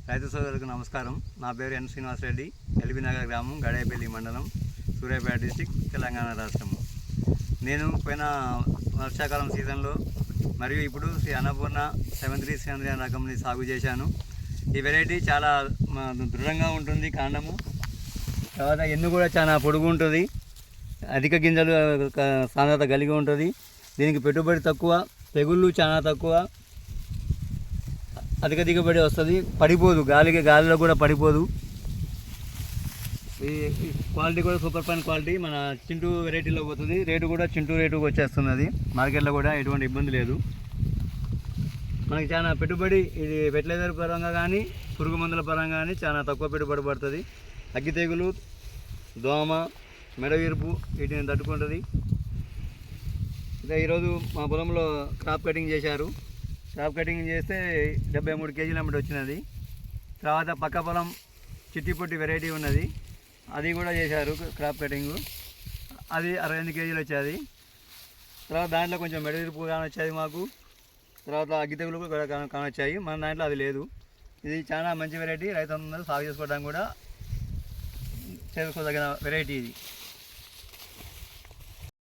రైతు సోదరులకు నమస్కారం. నా పేరు ఎన్ శ్రీనివాసరెడ్డి, ఎల్బీనగర్ గ్రామం, గడేపల్లి మండలం, సూర్యాపేట డిస్టిక్, తెలంగాణ రాష్ట్రము. నేను పోయిన వర్షాకాలం సీజన్లో మరియు ఇప్పుడు శ్రీ అన్నపూర్ణ 73 రకంని సాగు చేశాను. ఈ వెరైటీ చాలా దృఢంగా ఉంటుంది. కాండము తర్వాత ఎన్ను కూడా చాలా పొడుగు ఉంటుంది. అధిక గింజలు సాంద్రత కలిగి ఉంటుంది. దీనికి పెట్టుబడి తక్కువ, తెగుళ్ళు చాలా తక్కువ, అధిక దిగుబడి వస్తుంది. పడిపోదు, గాలిలో కూడా పడిపోదు. ఈ క్వాలిటీ కూడా సూపర్ ఫైన్ క్వాలిటీ. మన చింటూ వెరైటీలో పోతుంది. రేటు కూడా చింటూ రేటుకు వచ్చేస్తున్నది. మార్కెట్లో కూడా ఎటువంటి ఇబ్బంది లేదు. మనకి చాలా పెట్టుబడి, ఇది ఫెర్టిలైజర్ పరంగా కానీ పురుగు మందుల పరంగా కానీ చాలా తక్కువ పెట్టుబడి పడుతుంది. అగ్గి తెగులు, దోమ, మెడ విరుపు వీటిని తట్టుకుంటుంది. ఇంకా ఈరోజు మా పొలంలో క్రాప్ కటింగ్ చేశారు. క్రాప్ కటింగ్ చేస్తే 73 కేజీల అమ్మటి వచ్చినది. తర్వాత పక్క పొలం చిట్టిపొట్టి వెరైటీ ఉన్నది, అది కూడా చేశారు క్రాప్ కటింగు. అది 68 కేజీలు వచ్చేది. తర్వాత దాంట్లో కొంచెం మెడవిరుపు కానొచ్చేది మాకు. తర్వాత అగ్గి తెగులు కూడా కానొచ్చాయి. మన దాంట్లో అది లేదు. ఇది చాలా మంచి వెరైటీ. రైతులందరూ సాగు చేసుకోవడానికి కూడా చేసుకోదగిన వెరైటీ ఇది.